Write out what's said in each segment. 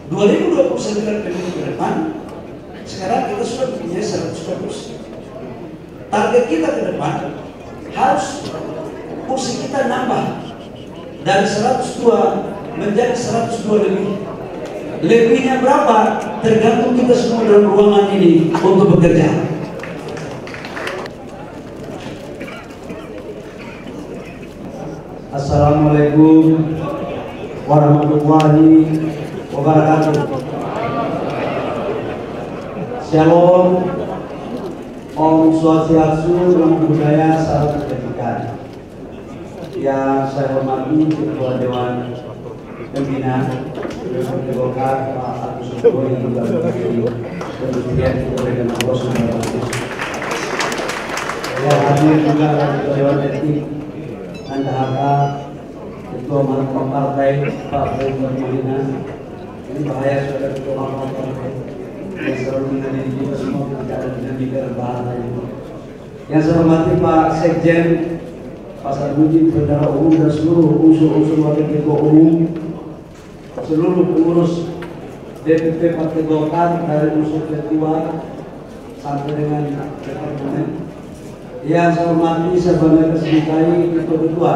2029 pemilu ke depan, sekarang kita sudah punya 100%. Target kita ke depan harus kursi kita nambah dari 102 menjadi 102 lebih. Lebihnya berapa tergantung kita semua dalam ruangan ini untuk bekerja. Assalamualaikum warahmatullahi wabarakatuh. Shalom, Om Swastiastu, Namo Buddhaya, salam kebajikan. Yang saya hormati Ketua Dewan Pembina Partai Golkar, Pak Agus Sugro, yang juga menjadi Presiden Ketua Allah Subhanahu wa Taala. Yang hadir juga Ketua Dewan Etik Anda Haka, Ketua Mahkamah Partai Pak Ridwan Malina. Ini bahaya saudara Ketua Mahkamah Partai yang selalu menghadiri kita semua keadaan dinamika bahaya ini. Yang saya hormati Pak Sekjen, Pak Sarmuji, Saudara Umum, dan seluruh unsur-unsur wakil ketua umum, seluruh pengurus DPP Partai Golkar dari unsur ketua sampai dengan departemen. Yang saya hormati, saya banggakan sebagai ketua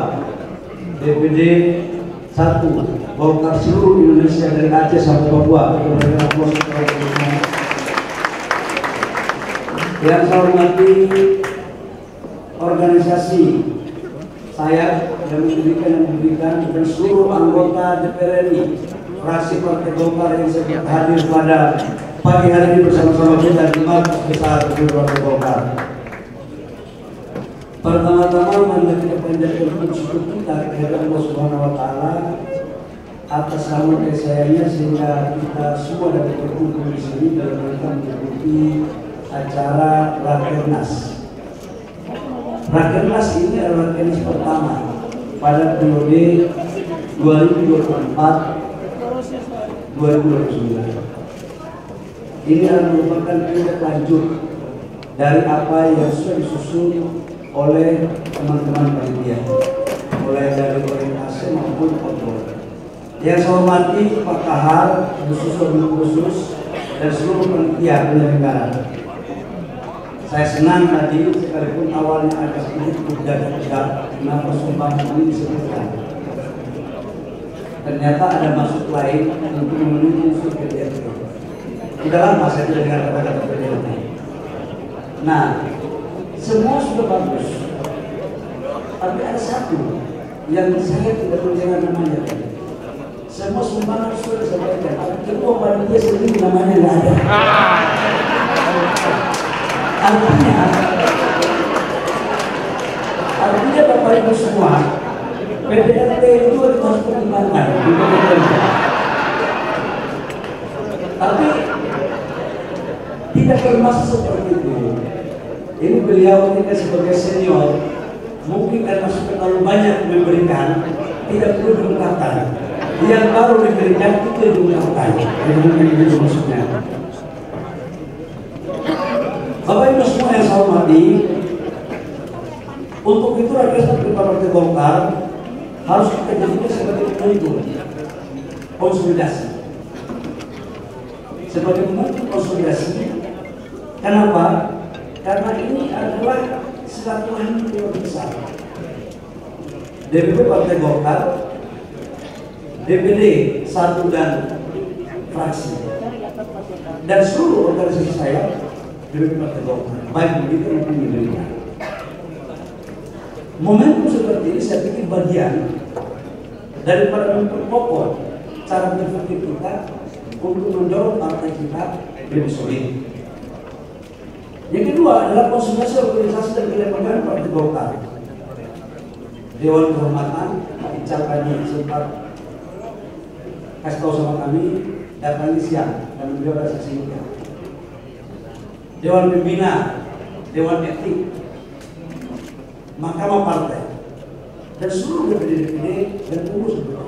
DPD 1 Golkar seluruh Indonesia dari Aceh sampai Papua. Yang saya hormati organisasi saya dan memberikan dan seluruh anggota DPR RI fraksi Partai Golkar yang hadir pada pagi hari ini bersama-sama kita di markas besar Partai Golkar. Pertama-tama mari kita panjatkan syukur kita kepada Allah Subhanahu wa Taala atas nama kesayangnya sehingga kita semua dapat berkumpul di sini dalam rangka mengikuti acara Rakernas. Rakernas ini adalah Rakernas pertama pada periode 2024-2029. Ini adalah merupakan tindak lanjut dari apa yang sudah disusun oleh teman-teman panitia, mulai dari orientasi maupun kontrol. Yang saya hormati Pak Kahar, khusus dan seluruh panitia penyelenggara. Saya senang tadi sekalipun awalnya agak sedikit tidak kenapa sumbangan ini disebutkan. Ternyata ada maksud lain untuk memenuhi unsur PDRT. Tidak lama saya tidak dengar kata-kata PDRT. Nah, semua sudah bagus. Tapi ada satu yang saya tidak mendengar namanya. Semua sumbangan sudah disampaikan. Tapi ketua panitia sendiri namanya nggak ada. Artinya Bapak Ibu semua, PDRT itu harus pertimbangan. Tapi tidak bermaksud seperti itu. Ini beliau kita sebagai senior, mungkin karena sudah terlalu banyak memberikan, tidak perlu diungkapkan. Yang baru diberikan itu diungkapkan. Itu maksudnya. Bapak Ibu semua yang saya hormati, untuk itu Rakernas Partai Golkar harus kita jadikan sebagai momentum konsolidasi. Sebagai momentum konsolidasi, kenapa? Karena ini adalah silaturahmi yang besar. DPP Partai Golkar, DPD 1 dan fraksi, dan seluruh organisasi saya DPP Partai Golkar, baik begitu maupun demikian. Momentum seperti ini saya pikir bagian daripada memperkokoh cara berpikir kita untuk mendorong partai kita lebih solid. Yang kedua adalah konsolidasi organisasi dan kelembagaan Partai Golkar. Dewan Kehormatan Ical tadi sempat kasih tahu sama kami datang siang dan beliau ada saksinya. Dewan Pembina, Dewan Etik, Mahkamah Partai, dan seluruh DPD dan pengurus DPD.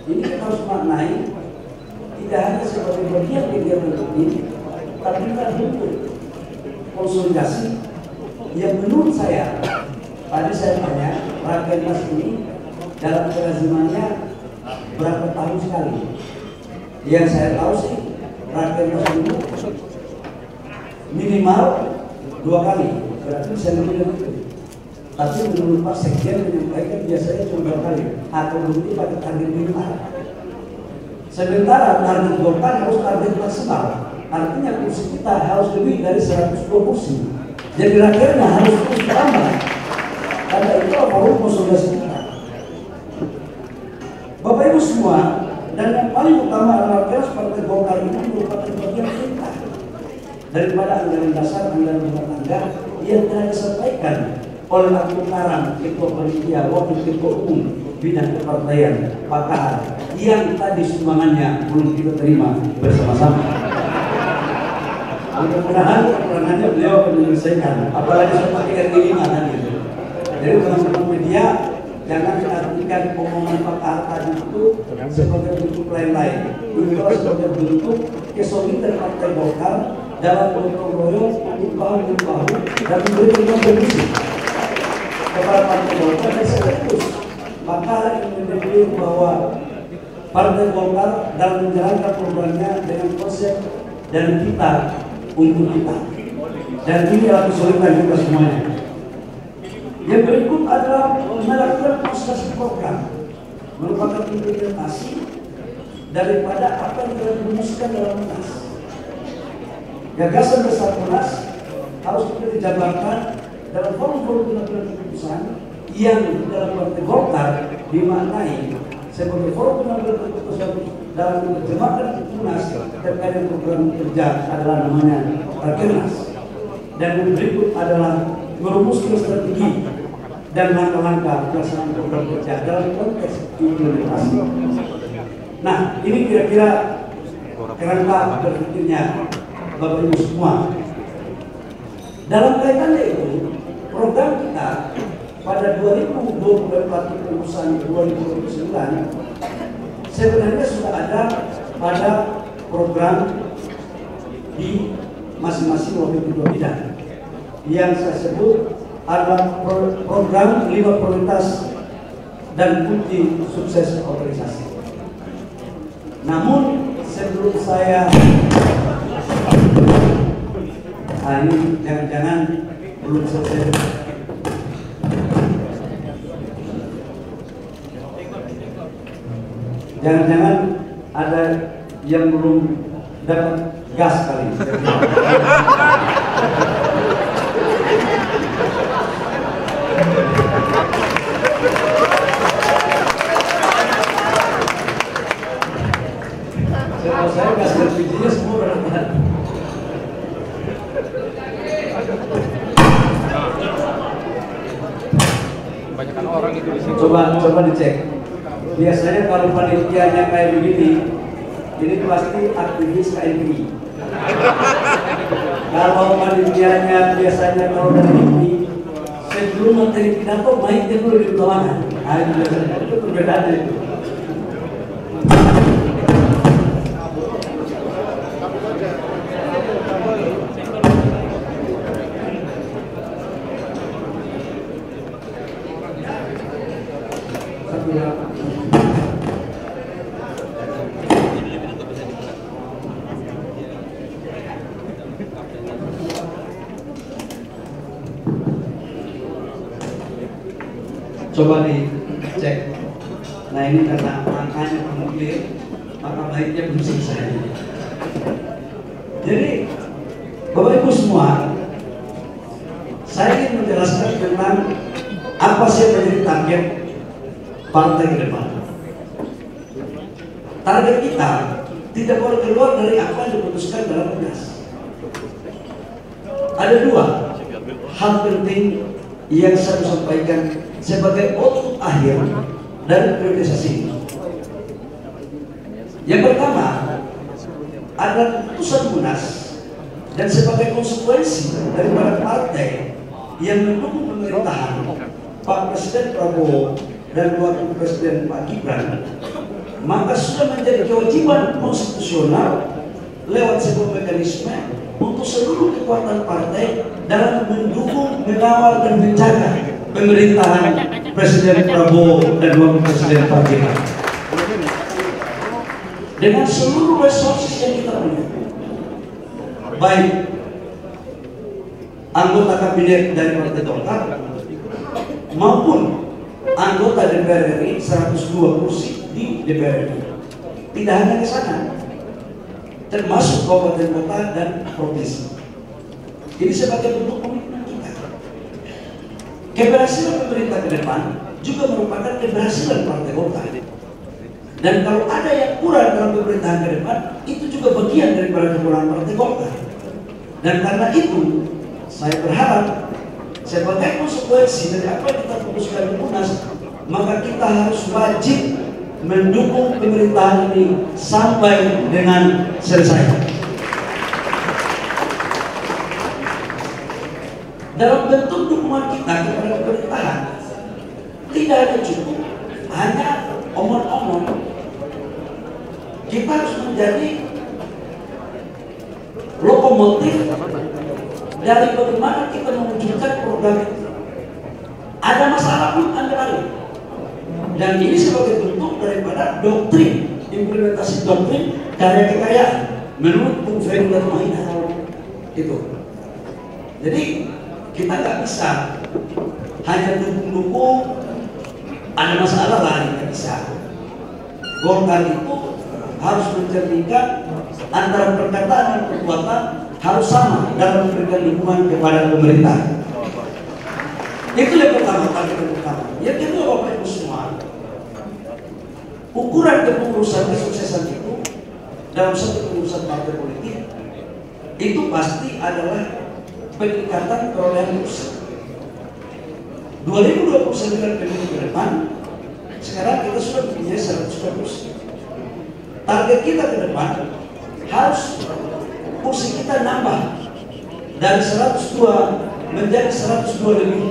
Ini kita harus maknai tidak hanya sebagai bagian kegiatan rutin, tapi juga bentuk konsolidasi yang menurut saya, tadi saya tanya, Rakernas ini dalam kelazimannya berapa tahun sekali? Yang saya tahu sih Rakernas dulu minimal 2 kali, berarti bisa lebih dari itu. Tapi menurut Pak Sekjen menyampaikan biasanya cuma 2 kali atau berhenti pada target minimal. Sementara target Golkar harus target maksimal, artinya kursi kita harus lebih dari 102 kursi. Jadi Rakernas harus terus bertambah. Karena itu forum konsolidasi kita. Bapak Ibu semua, dan yang paling utama adalah Rakernas Partai Golkar ini merupakan bagian perintah daripada anggaran dasar, anggaran rumah tangga yang telah disampaikan oleh Agung Karang, Ketua Panitia, Wakil Ketua Umum Bidang Kepartaian, Pak Kahar, yang tadi sumbangannya belum kita terima bersama-sama. Mudah-mudahan kekurangannya beliau akan menyelesaikan, apalagi seperti RT5 tadi. Jadi teman-teman media jangan mengartikan omongan Pak Kahar tadi itu sebagai bentuk lain-lain. Itu sebagai bentuk kesolidan Partai Golkar dalam gotong royong untuk bahu-bahu dan memberikan kontribusi kepada Partai Golkar dan sekaligus maka ingin mendeklarasi bahwa Partai Golkar dalam menjalankan programnya dengan konsep dan kita untuk kita, dan ini adalah kesulitan kita semuanya. Yang berikut adalah melakukan konsentrasi program merupakan implementasi daripada apa yang telah dirumuskan dalam Munas. Gagasan besar Munas harus kita dijabarkan dalam forum-forum pengambilan keputusan yang dalam Partai Golkar dimaknai sebagai forum pengambilan keputusan dalam menerjemahkan Munas terkait dengan program kerja adalah namanya Rakernas. Dan yang berikut adalah merumuskan strategi dan langkah-langkah pelaksanaan program kerja dalam konteks implementasi. Nah, ini kira-kira kerangka berpikirnya Bapak Ibu semua. Dalam kaitannya itu, program kita pada 2024 pengurusan 2029 sebenarnya sudah ada pada program di masing-masing wakil ketua bidang yang saya sebut adalah program 5 prioritas dan kunci sukses organisasi. Namun sebelum saya ini jangan-jangan belum selesai. Jangan-jangan ada yang belum dapat gas kali. Setahu saya gas LPG-nya semua berapa? Kebanyakan orang itu di sini. Coba dicek. Biasanya kalau panitianya kayak begini, ini pasti aktivis KMI. Kalau panitianya biasanya kalau dari ini, sebelum materi pidato baik dia dulu di ruangan. Itu perbedaannya itu. Coba dicek. Nah ini karena angkanya belum clear, maka baiknya belum selesai. Jadi Bapak Ibu semua, saya ingin menjelaskan tentang apa sih yang menjadi target partai ke depan. Target kita tidak boleh keluar dari apa yang diputuskan dalam Munas. Ada 2 hal penting yang saya sampaikan sebagai output akhir dari priorisasi ini. Yang pertama adalah keputusan Munas dan sebagai konsekuensi daripada partai yang mendukung pemerintahan Pak Presiden Prabowo dan Wakil Presiden Pak Gibran, maka sudah menjadi kewajiban konstitusional lewat sebuah mekanisme untuk seluruh kekuatan partai dalam mendukung, mengawal dan menjaga pemerintahan Presiden Prabowo dan Wakil Presiden Pak Gibran. dengan seluruh resources yang kita punya, baik anggota kabinet dari Partai Golkar maupun anggota DPR RI 102 kursi di DPR RI. Tidak hanya ke sana, termasuk kabupaten kota dan provinsi. Ini sebagai bentuk komitmen kita. Keberhasilan pemerintah ke depan juga merupakan keberhasilan Partai Golkar. Dan kalau ada yang kurang dalam pemerintahan ke depan, itu juga bagian daripada kekurangan Partai Golkar. Dan karena itu, saya berharap sebagai konsekuensi dari apa yang kita putuskan di Munas, maka kita harus wajib mendukung pemerintahan ini sampai dengan selesai. Dalam bentuk dukungan kita kepada pemerintahan, tidak ada cukup hanya omong-omong. Kita harus menjadi lokomotif dari bagaimana kita mewujudkan program itu. Ada masalah pun Anda lalu. Dan ini sebagai bentuk daripada doktrin, implementasi doktrin karya kekayaan menurut Bung Ferry dan Mahina. Itu. Jadi kita nggak bisa hanya dukung-dukung, ada masalah lari, nggak bisa. Golkar itu harus mencerminkan antara perkataan dan perbuatan harus sama dalam memberikan dukungan kepada pemerintah. Itu yang pertama, target pertama. Yang kedua, Bapak Ibu semua, ukuran kepengurusan kesuksesan itu dalam satu pengurusan partai politik itu pasti adalah peningkatan perolehan kursi. 2029 pemilu ke depan, sekarang kita sudah mempunyai 100 kursi. Target kita ke depan harus kursi kita nambah dari 102 menjadi 102 lebih.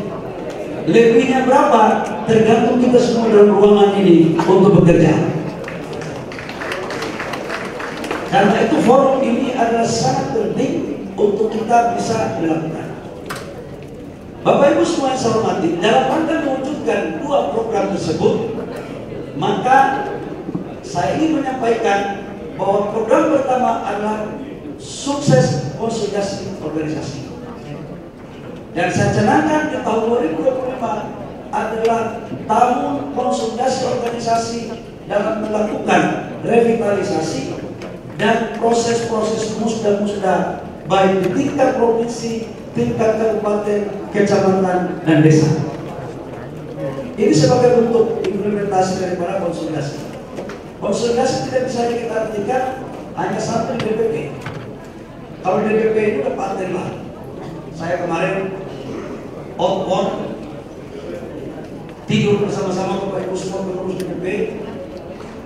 Lebihnya berapa tergantung kita semua dalam ruangan ini untuk bekerja. Karena itu forum ini adalah sangat penting untuk kita bisa melakukan. Bapak Ibu semua yang saya hormati, dalam rangka mewujudkan dua program tersebut, maka saya ingin menyampaikan bahwa program pertama adalah sukses konsolidasi organisasi. Dan saya canangkan di tahun 2025 adalah tahun konsolidasi organisasi dalam melakukan revitalisasi dan proses-proses musda-musda baik di tingkat provinsi, tingkat kabupaten, kecamatan, dan desa. Ini sebagai bentuk implementasi daripada konsolidasi. Konsolidasi tidak bisa kita artikan hanya sampai DPP. Kalau DPP itu udah partai lah. Saya kemarin outbound tidur bersama-sama Bapak Ibu semua pengurus DPP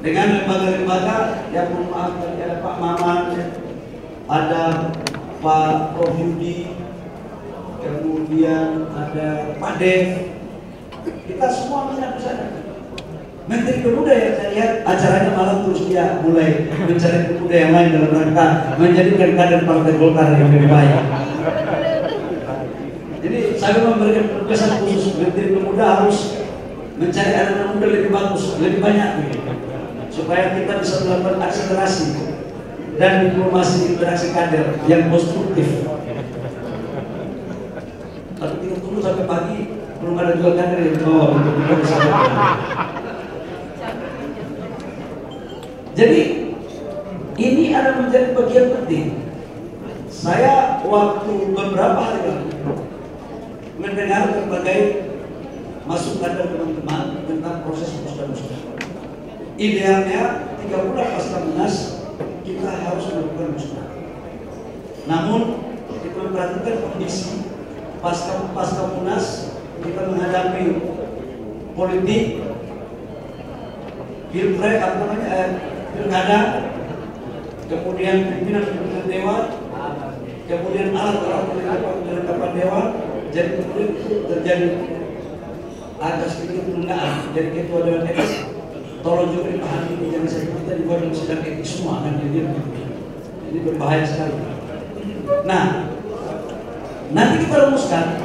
dengan lembaga-lembaga yang maaf ada Pak Maman, ada Pak Prof Yudi, kemudian ada Pak Dev. Kita semua menginap di sana. Menteri Pemuda yang saya lihat acaranya malam terus dia mulai mencari pemuda yang lain dalam rangka menjadikan kader Partai Golkar yang lebih baik. Jadi saya memberikan pesan khusus Menteri Pemuda harus mencari anak muda lebih bagus, lebih banyak, supaya kita bisa melakukan akselerasi dan diplomasi interaksi kader yang konstruktif. Tapi kita tunggu sampai pagi belum ada juga kader yang bawa untuk kita bisa. Jadi ini ada menjadi bagian penting. Saya waktu beberapa hari lalu mendengar berbagai masukan dari teman-teman tentang proses musda-musda. Idealnya 3 bulan pasca Munas kita harus melakukan musda. Namun kita memperhatikan kondisi pasca Munas, kita menghadapi politik pilkada, kemudian pimpinan dewan, kemudian alat-alat kelengkapan dewan. Jadi kemudian itu terjadi ada sedikit penundaan. Jadi ketua dewan etik tolong juga dipahami, jangan saya kita di bawah sidang etik semua kan ini berbahaya sekali. Nah, nanti kita rumuskan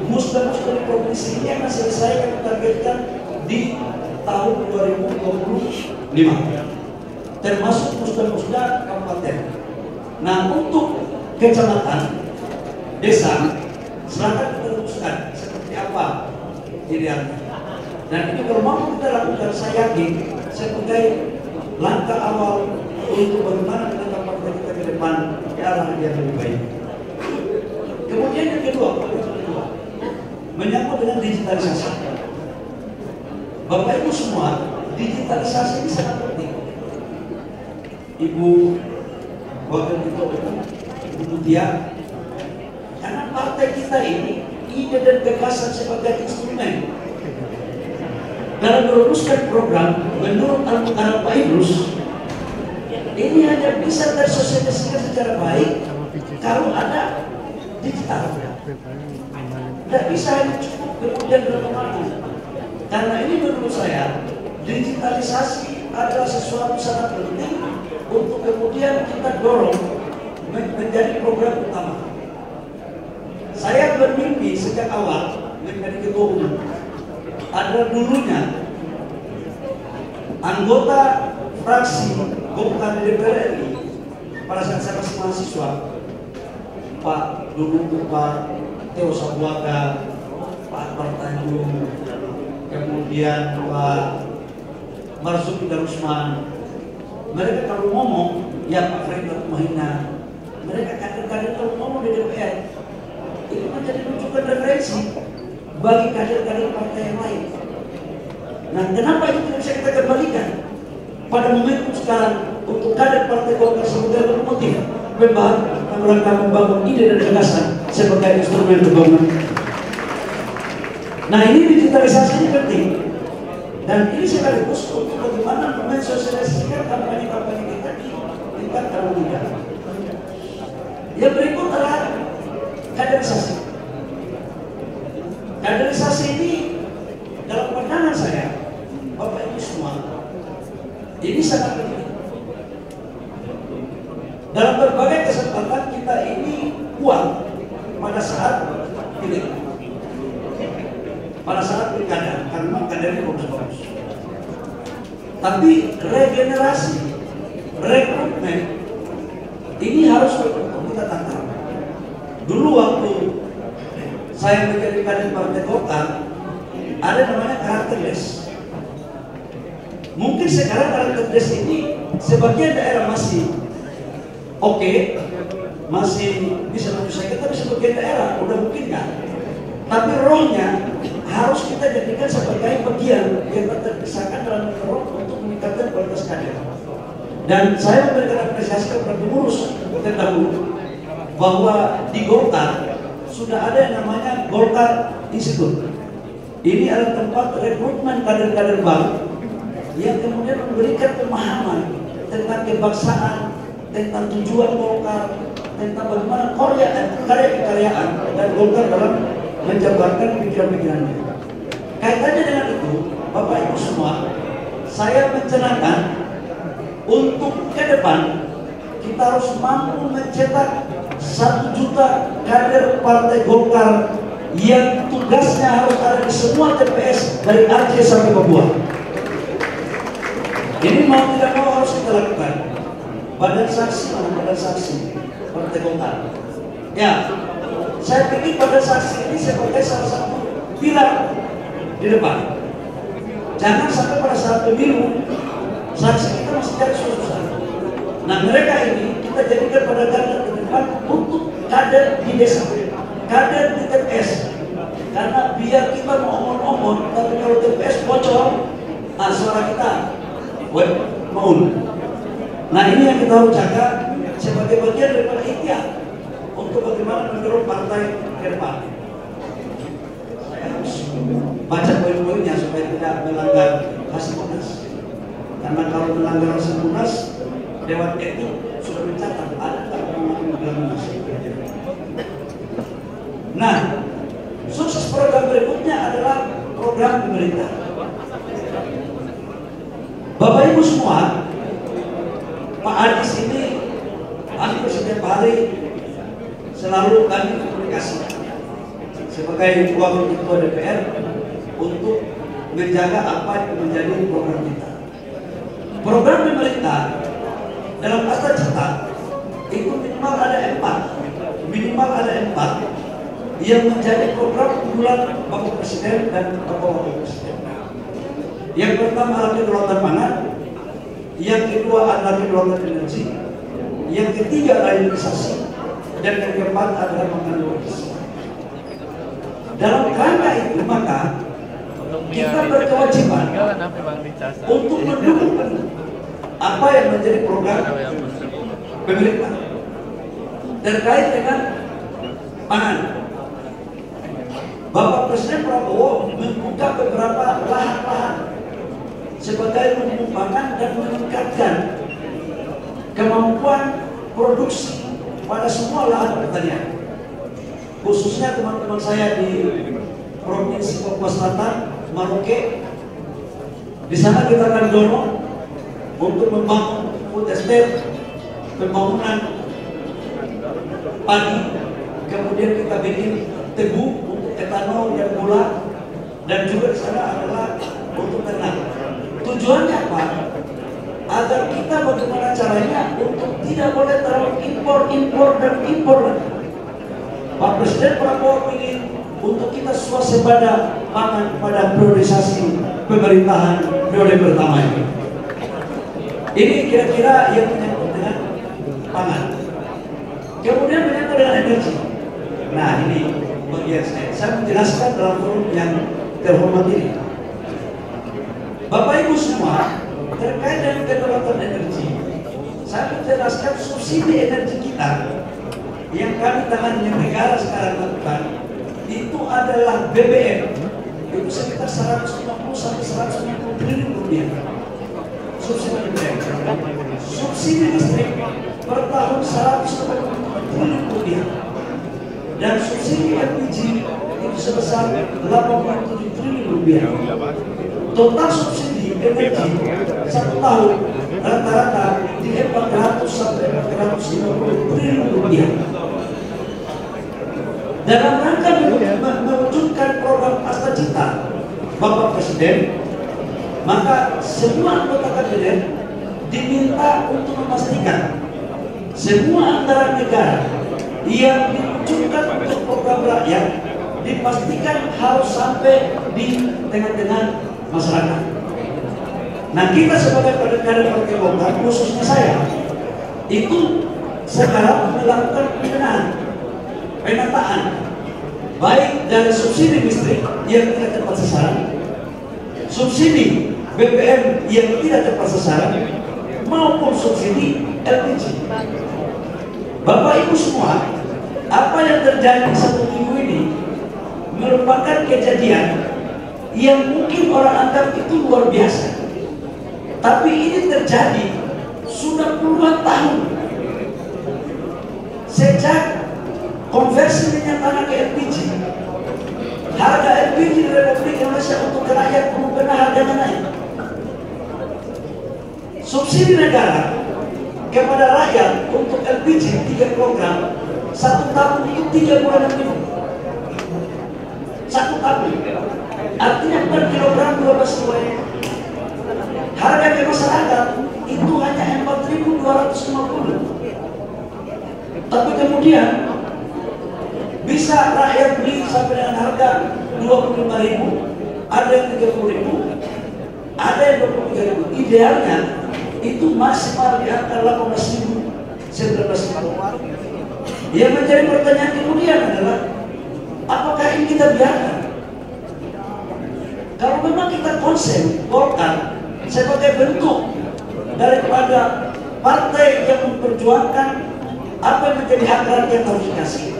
musda-musda di provinsi ini akan selesai kita targetkan di tahun 2025. termasuk musda-musda kabupaten. Nah, untuk kecamatan, desa, silakan kita rumuskan seperti apa idealnya. Dan itu kalau mampu kita lakukan, saya yakin sebagai langkah awal untuk bagaimana menata partai kita ke depan ke arah yang lebih baik. Kemudian yang kedua, menyangkut dengan digitalisasi. Bapak Ibu semua, digitalisasi ini sangat penting. Ibu Wakil Ketua Umum, Ibu Mutia, karena partai kita ini ide dan gagasan sebagai instrumen dalam merumuskan program menurut Al-Mukarram Pak Idrus, ini hanya bisa tersosialisasikan secara baik kalau ada digital. Tidak bisa hanya cukup kemudian berkembang. Karena ini menurut saya digitalisasi adalah sesuatu sangat penting untuk kemudian kita dorong menjadi program utama. Saya bermimpi sejak awal menjadi ketua umum. Ada dulunya anggota fraksi Golkar di DPR RI pada saat saya masih mahasiswa, Pak dulu Pak Teo Sabuaga, Pak Akbar Tanjung, kemudian Pak Marzuki Darusman. Mereka kalau ngomong, ya Pak Freddy Mahina, mereka kader-kader kalau ngomong di DPR itu menjadi rujukan referensi bagi kader-kader partai yang lain. Nah, kenapa itu tidak bisa kita kembalikan pada momentum sekarang untuk kader partai Golkar sebagai lokomotif membangun ide dan gagasan sebagai instrumen pembangunan. Nah, ini digitalisasi ini penting, dan ini sekaligus untuk bagaimana mensosialisasikan kampanye-kampanye kita di tingkat kaum muda. Yang berikut adalah kaderisasi. Kaderisasi ini dalam pandangan saya, Bapak Ibu semua, ini sangat penting. Dalam berbagai kesempatan kita ini kuat pada saat pilih, pada saat pilkada, karena kadernya bagus-bagus. Tapi regenerasi, rekrutmen ini harus kita tantang. Dulu waktu saya menjadi kader partai Golkar, ada namanya karakter des. Mungkin sekarang karakter des ini sebagian daerah masih oke, masih bisa menyelesaikan, tapi sebagian daerah udah mungkin kan. Tapi rohnya harus kita jadikan sebagai bagian yang terpisahkan dalam mendorong untuk meningkatkan kualitas kader. Dan saya memberikan apresiasi kepada pengurus terdahulu bahwa di Golkar sudah ada yang namanya Golkar Institute. Ini adalah tempat rekrutmen kader-kader baru yang kemudian memberikan pemahaman tentang kebangsaan, tentang tujuan Golkar, tentang bagaimana karya-karyaan dan Golkar dalam menjabarkan pikiran-pikirannya. Kaitannya dengan itu, Bapak Ibu semua, saya mencanangkan untuk ke depan kita harus mampu mencetak 1 juta kader Partai Golkar yang tugasnya harus ada di semua TPS dari Aceh sampai Papua. Ini mau tidak mau harus kita lakukan. Badan saksi Partai Golkar. Ya, saya pikir badan saksi ini sebagai salah satu pilar di depan. Jangan sampai pada saat pemilu saksi kita masih cari susah. Nah, mereka ini kita jadikan pada garda terdepan untuk kader di desa, kader di TPS. Karena biar kita mau omong-omong, tapi kalau TPS bocor, suara kita maun. Nah, ini yang kita harus jaga sebagai bagian daripada ikhtiar untuk bagaimana mendorong partai ke depan. Saya harus baca poin-poinnya supaya tidak melanggar hasil munas. Karena kalau melanggar hasil munas, Dewan Etik sudah mencatat ada tak melanggar munas. Nah, sukses program berikutnya adalah program pemerintah. Bapak Ibu semua, Pak Adis ini hampir setiap hari selalu kami komunikasi sebagai Wakil Ketua DPR untuk menjaga apa yang menjadi program kita. Program pemerintah dalam Asta Cita itu minimal ada empat yang menjadi program unggulan Bapak Presiden dan Bapak Wakil Presiden. Yang pertama adalah kedaulatan pangan, yang kedua adalah kedaulatan energi, yang ketiga adalah hilirisasi, dan yang keempat adalah pangan logis. Dalam kerangka itu maka kita berkewajiban untuk mendukung apa yang menjadi program pemerintah terkait dengan pangan. Bapak Presiden Prabowo membuka beberapa lahan-lahan sebagai lumbung pangan dan meningkatkan kemampuan produksi pada semua lahan pertanian. Khususnya teman-teman saya di Provinsi Papua Selatan, Maroke, di sana kita akan dorong untuk membangun food estate, pembangunan padi, kemudian kita bikin tebu untuk etanol dan gula, dan juga di sana adalah untuk ternak. Tujuannya apa? Agar kita bagaimana caranya untuk tidak boleh terlalu impor. Pak Presiden Prabowo ingin untuk kita swasembada pangan pada priorisasi pemerintahan periode pertama ini. Ini kira-kira yang menyangkut dengan pangan. Kemudian menyangkut dengan energi. Nah, ini bagian saya menjelaskan dalam forum yang terhormat ini. Bapak Ibu semua, terkait dengan kedaulatan energi, saya menjelaskan subsidi energi kita yang kami tangani, yang negara sekarang lakukan, itu adalah BBM, itu sekitar 150 sampai 150 triliun rupiah. Subsidi BBM, subsidi listrik per tahun 150 triliun rupiah, dan subsidi LPG itu sebesar 87 triliun rupiah. Total subsidi energi satu tahun rata-rata di 400 sampai 450 triliun rupiah. Dalam rangka mewujudkan program Asta Cita Bapak Presiden, maka semua anggota kabinet diminta untuk memastikan semua anggaran negara yang diwujudkan untuk program rakyat dipastikan harus sampai di tengah-tengah masyarakat. Nah, kita sebagai kader Partai Golkar, khususnya saya, itu sekarang melakukan penataan baik dari subsidi listrik yang tidak tepat sasaran, subsidi BBM yang tidak tepat sasaran, maupun subsidi LPG. Bapak Ibu semua, apa yang terjadi satu minggu ini merupakan kejadian yang mungkin orang anggap itu luar biasa, tapi ini terjadi sudah puluhan tahun sejak konversi minyak tanah ke LPG. Harga LPG di Republik Indonesia untuk rakyat belum pernah harganya naik. Subsidi negara kepada rakyat untuk LPG 3 kilogram 1 tahun itu 3 bulan lebih. 1 tahun. Artinya per kilogram 12 rupiah. Harga ke masyarakat itu hanya 4.250. Tapi kemudian bisa rakyat beli sampai dengan harga 25.000, ada yang 30.000, ada yang 23.000. Idealnya itu maksimal di angka 18.000, 19.000. Yang menjadi pertanyaan kemudian adalah, apakah ini kita biarkan? Kalau memang kita konsen Golkar sebagai bentuk daripada partai yang memperjuangkan apa yang menjadi hak rakyat harus dikasih,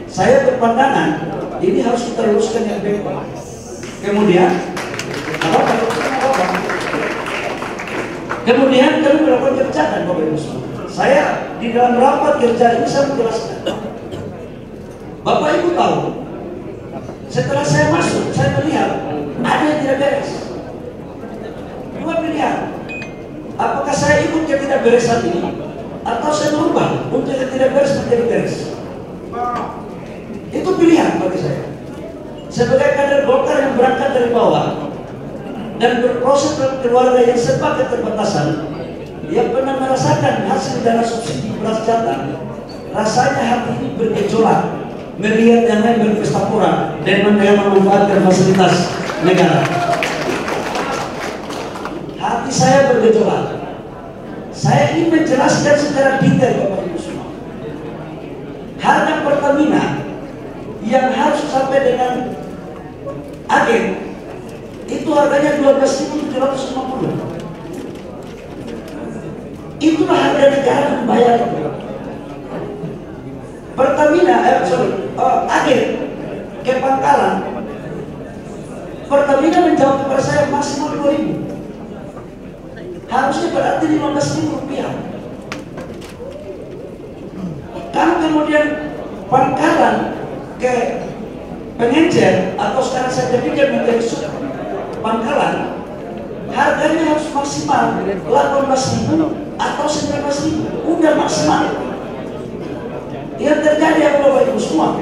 saya berpandangan ini harus kita luruskan yang baik. Kemudian kami melakukan kerjaan Bapak Ibu semua. Saya di dalam rapat kerja ini saya menjelaskan, Bapak Ibu tahu, setelah saya masuk, saya melihat ada yang tidak beres. 2 pilihan, apakah saya ikut yang tidak beresan ini, atau saya berubah untuk yang tidak beres menjadi beres. Itu pilihan bagi saya. Sebagai kader Golkar yang berangkat dari bawah dan berproses dalam keluarga yang serba keterbatasan, yang pernah merasakan hasil dana subsidi beras jatah, rasanya hati ini bergejolak melihat yang lain berpesta pora dan memanfaatkan fasilitas negara. Hati saya bergejolak. Saya ingin menjelaskan secara detail Bapak Ibu semua. Harga Pertamina yang harus sampai dengan agen itu harganya 12.750. Itulah harga negara membayar. Pertamina, agen ke Pangkalan, Pertamina menjawab kepada saya maksimal 2.000. Harusnya berarti 15.000 rupiah. Kalau kemudian Pangkalan ke Pengencer atau sekarang saya jadikan menjadi sub Pangkalan, harganya harus maksimal 18.000 atau 19.000. Udah maksimal. Yang terjadi apa Bapak Ibu semua?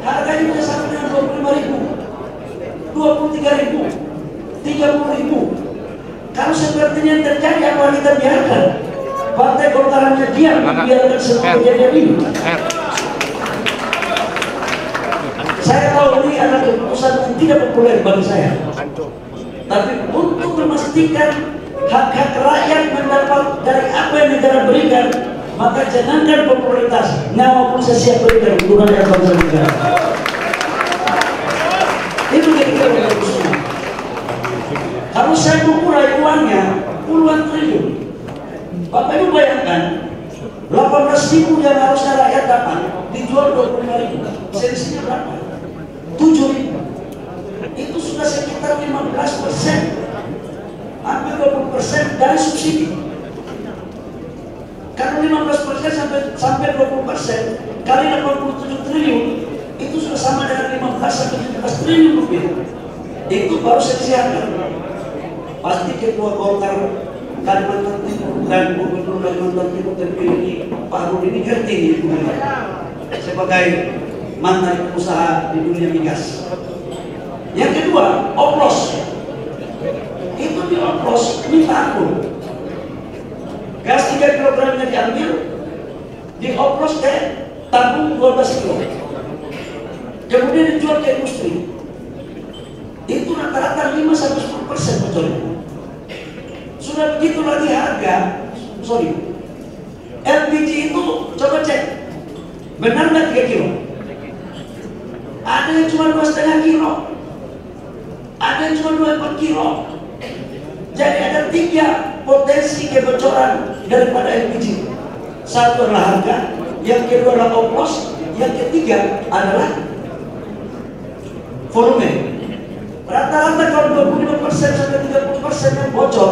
Harganya bisa sampai dengan 25.000, 23.000, 30.000. Kalau seperti ini yang terjadi, apa kita biarkan? Partai Golkar hanya diam, biarkan semua kejadian ini. Saya tahu ini adalah keputusan yang tidak populer bagi saya. Tapi untuk memastikan hak-hak rakyat mendapat dari apa yang negara berikan, maka jangankan popularitas, nyawa pun saya siap berikan untuk rakyat bangsa negara. Itu kira-kira semua. Kalau saya mengurai uangnya puluhan triliun, Bapak Ibu bayangkan 18.000 yang harusnya rakyat dapat dijual 25.000, selisihnya berapa? 7.000. Itu sudah sekitar 15%, hampir 20% dari subsidi. Kalau 15% sampai 20% kali 87 triliun, itu sudah sama dengan 15 sampai 17 triliun rupiah. Itu baru selisih harga. Pasti Ketua Golkar Kalimantan Timur dan Gubernur Kalimantan Timur terpilih Pak Rudi ini ngerti sebagai mantan pengusaha di dunia migas. Yang kedua, oplos. Itu dioplos, minta ampun. Gas 3 kilogramnya diambil, dioplos ke tabung 12 kilo. Kemudian dijual ke industri. Itu rata-rata 5-10% bocornya. Sudah begitu lagi harga, LPG itu coba cek, benar nggak 3 kilo? Ada yang cuma 2,5 kilo, ada yang cuma 2,4 kilo. Jadi ada 3 potensi kebocoran daripada LPG. Satu adalah harga, yang kedua adalah oplos, yang ketiga adalah volume. Rata-rata kalau 25% sampai 30% yang bocor,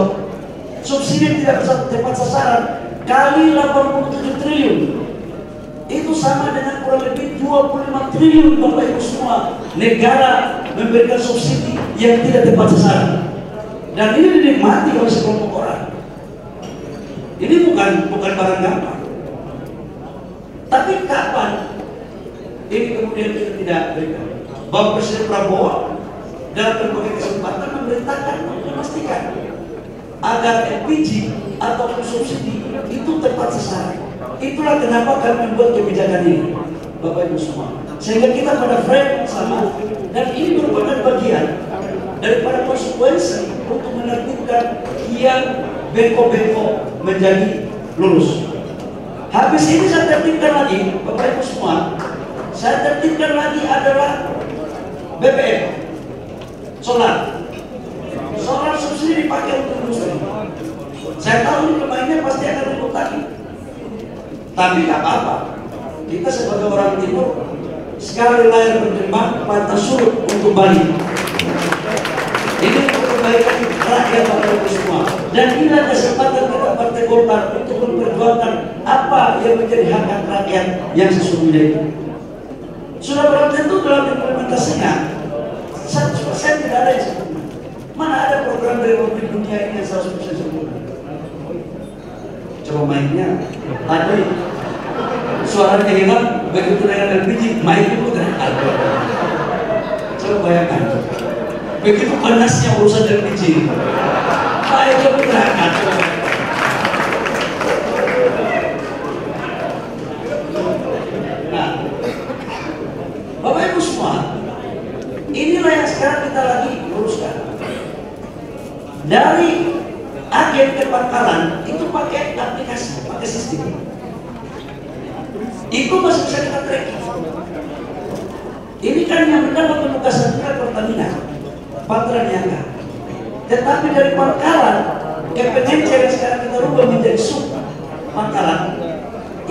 subsidi tidak tepat sasaran, kali 87 triliun, itu sama dengan kurang lebih 25 triliun Bapak Ibu semua. Negara memberikan subsidi yang tidak tepat sasaran, dan ini dinikmati oleh sekelompok orang. Ini bukan barang gampang. Tapi kapan ini kemudian kita tidak berikan? Bapak Presiden Prabowo dalam berbagai kesempatan memerintahkan untuk memastikan agar LPG ataupun subsidi itu tepat sasaran. Itulah kenapa kami membuat kebijakan ini, Bapak Ibu semua, sehingga kita pada frame sama, dan ini merupakan bagian daripada konsekuensi untuk menertibkan yang bengkok-bengkok menjadi lurus. Habis ini saya tertibkan lagi, Bapak Ibu semua, saya tertibkan lagi adalah BBM. Solar subsidi dipakai untuk industri. Saya tahu ini pemainnya pasti akan ribut lagi, tapi nggak apa-apa. Kita sebagai orang timur, sekali layar berkembang, pantas surut untuk Bali. Ini untuk kebaikan rakyat Bapak Ibu semua. Dan inilah kesempatan kita Partai Golkar untuk memperjuangkan apa yang menjadi hak rakyat yang sesungguhnya itu. Sudah belum tentu dalam implementasinya 100% tidak ada yang sempurna. Mana ada program dari Republik Dunia ini yang 100% sempurna? Coba mainnya. Tadi suaranya hilang, begitu dengan LPG, main itu terangkat. Coba bayangkan. Begitu panasnya urusan LPG, main itu terangkat. pakai aplikasi, pakai sistem. Itu masih bisa kita tracking. Ini kan yang mendapat penugasan kita Pertamina, Patra Niaga. Tetapi dari Pangkalan ke Pengencer yang sekarang kita rubah menjadi sub Pangkalan,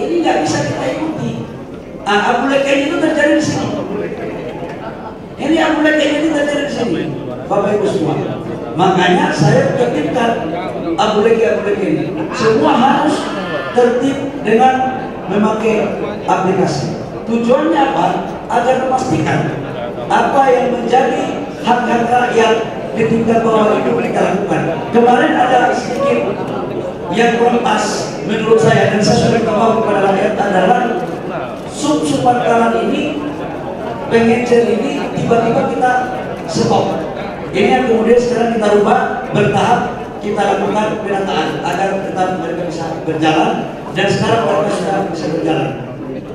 ini nggak bisa kita ikuti. Abu Leken itu terjadi di sini. Ini Abu Leken itu terjadi di sini, Bapak Ibu semua. Makanya saya ketimkan Abu Leken semua harus tertib dengan memakai aplikasi. Tujuannya apa? Agar memastikan apa yang menjadi hak-hak rakyat di tingkat bawah itu kita lakukan. Kemarin ada sedikit yang kurang pas menurut saya, dan saya sudah tahu kepada rakyat adalah sub Pangkalan ini, Pengencer ini tiba-tiba kita stop. Ini yang kemudian sekarang kita rubah bertahap, kita lakukan penataan agar tetap mereka bisa berjalan, dan sekarang mereka sudah bisa berjalan.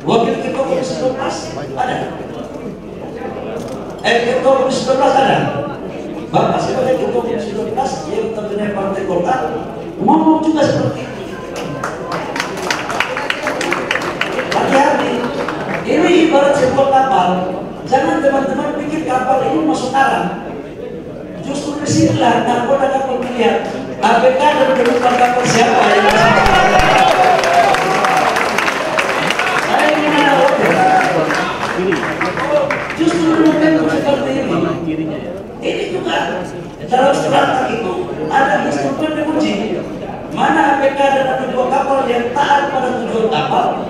Wakil Ketua Komisi 12 ada, Ketua Komisi 12 ada. Bapak sebagai Ketua Komisi 12 yang terkenal Partai Golkar ngomong juga seperti itu. Hati-hati, ini ibarat sebuah kapal. Jangan teman-teman pikir kapal ini masuk karang. Justru disinilah nakoda kapal melihat APK dan penumpang kapal siapa yang masuk karang. Saya ingin justru momentum seperti ini. Ini juga dalam strata itu ada instrumen diuji mana APK dan ada dua kapal yang taat pada tujuan kapal,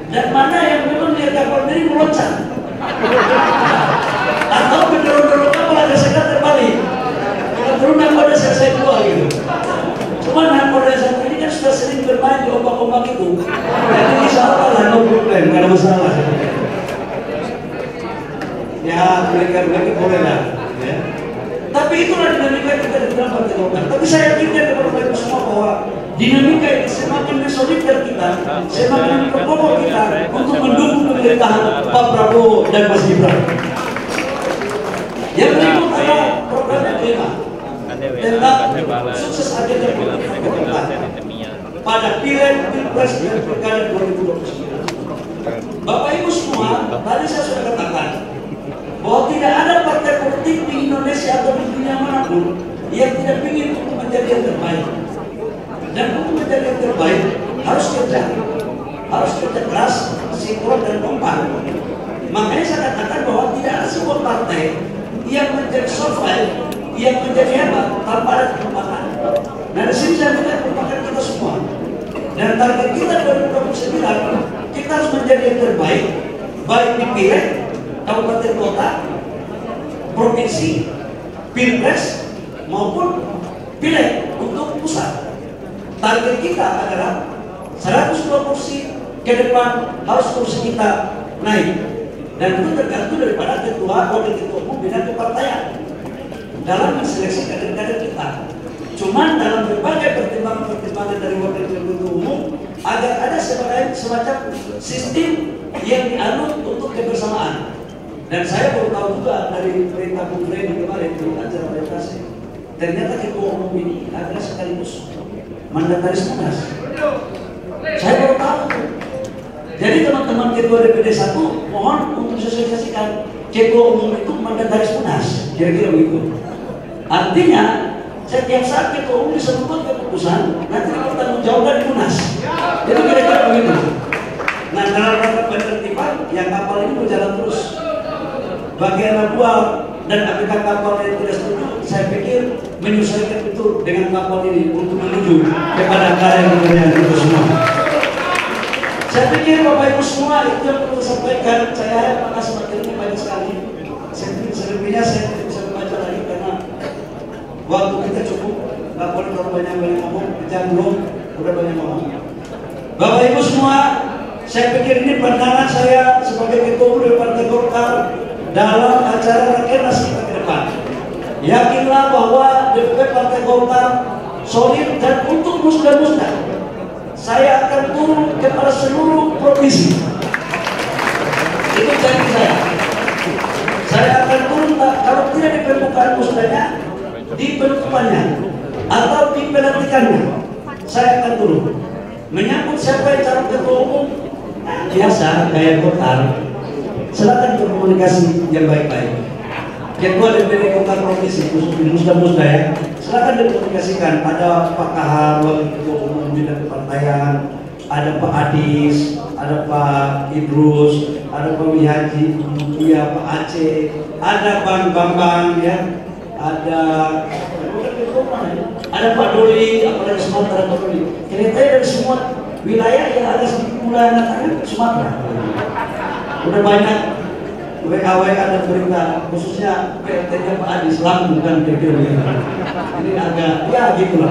dan mana yang memang dia kapal diri meloncat atau mendorong-dorong kapal ada sekat terbalik. Kalau perlu nakoda selesai dua gitu. Cuma nakoda satu ini kan sudah sering bermain di ombak-ombak itu, jadi insya Allah lah, no problem, nggak ada masalah. Ya, mereka boleh lah. Ya. Tapi itulah dinamika kita di dalam Partai Golkar. Tapi saya yakinkan kepada Bapak semua bahwa dinamika ini semakin mensolidkan kita, semakin memperkokoh kita untuk mendukung pemerintahan Pak Prabowo dan Mas Gibran. Yang berikut adalah program yang kelima tentang sukses agenda politik Golkar pada Pileg, Pilpres dan Pilkada 2029. Bapak Ibu semua, tadi saya sudah katakan bahwa tidak ada partai politik di Indonesia atau di dunia manapun yang tidak ingin untuk menjadi yang terbaik. Dan untuk menjadi yang terbaik harus kerja keras, sinkron dan kompak. Makanya saya katakan bahwa tidak ada sebuah partai yang menjadi survive, yang menjadi hebat tanpa ada kekompakan. Nah, di sini saya minta kekompakan kita semua. Dan target kita 2029, kita harus menjadi yang terbaik, baik di Pileg, kabupaten kota, provinsi, pilpres maupun pileg untuk pusat. Target kita adalah 102 kursi ke depan, harus kursi kita naik, dan itu tergantung daripada ketua wakil ketua umum bidang kepartaian dalam menseleksi kader-kader kita. Cuman dalam berbagai pertimbangan dari wakil ketua umum agar ada semacam sistem yang dianut untuk kebersamaan. Dan saya baru tahu juga dari perintah Bung Freddy kemarin di acara presentasi, ternyata ketua umum ini adalah sekaligus mandataris Munas. Saya baru tahu. Jadi teman-teman ketua DPD 1 mohon untuk sosialisasikan ketua umum itu mandataris Munas, kira-kira begitu. Artinya setiap saat ketua umum bisa membuat keputusan, nanti bertanggung jawabkan di Munas. Jadi kira-kira begitu. Nah, dalam rangka penertiban yang kapal ini berjalan terus. Bagi anak buah dan apakah kapal yang tidak setuju, saya pikir menyesuaikan betul dengan kapal ini untuk menuju kepada karya itu semua. Saya pikir Bapak Ibu semua itu yang perlu sampaikan. Saya harap makasih materinya banyak sekali. Selebihnya saya tidak bisa membaca lagi karena waktu kita cukup. Nggak boleh terlalu banyak ngomong. Jangan belum udah banyak ngomong. Bapak Ibu semua, saya pikir ini pandangan saya sebagai ketua umum Partai Golkar dalam acara Rakernas kita ke depan. Yakinlah bahwa DPP Partai Golkar solid, dan untuk musda-musda saya akan turun kepada seluruh provinsi. Itu janji saya. Saya akan turun, kalau tidak di permukaan musdanya, di penutupannya atau di pelantikannya, saya akan turun. Menyangkut siapa yang calon ketua umum, biasa kayak Golkar. Silakan berkomunikasi yang baik-baik. Ketua DPD Kota Provinsi khusus di Musda ya, silakan dikomunikasikan. Ada Pak Kahar, Wakil Ketua Umum Bidang Kepartaian, ada Pak Adis, ada Pak Idrus, ada Pak Wihaji, ya Pak Aceh, ada Bang Bambang ya, ada Pak Doli, apalagi Sumatera Pak Doli. Kira-kira dari semua wilayah yang ada di wilayah Sumatera. Udah banyak WKW ada berita, khususnya PLT-nya Pak Adi Islam bukan kira-kira. Ini agak, ya gitulah.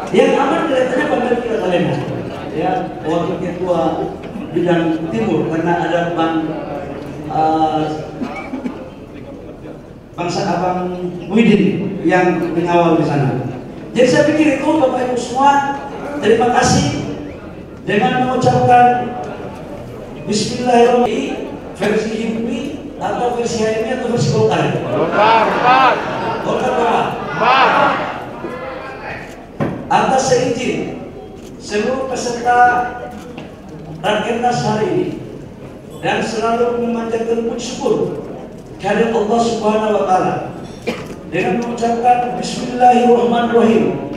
Yang aman kelihatannya Bang kita kalian ya, wakil ketua bidang timur karena ada Bangsa Abang Muhyiddin yang mengawal di sana. Jadi saya pikir itu Bapak Ibu semua, terima kasih dengan mengucapkan Bismillahirrahmanirrahim versi HIPMI atau versi HIPMI atau versi Golkar. Golkar. Atas seizin seluruh peserta Rakernas hari ini dan selalu memanjatkan puji syukur kehadirat Allah Subhanahu wa taala dengan mengucapkan Bismillahirrahmanirrahim.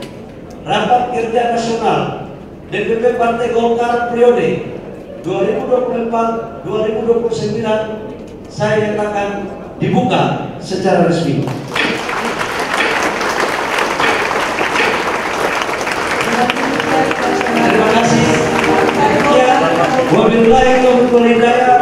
Rapat Kerja Nasional DPP Partai Golkar periode 2024-2029 saya nyatakan dibuka secara resmi. Terima kasih. Wabillahi taufiq wal hidayah.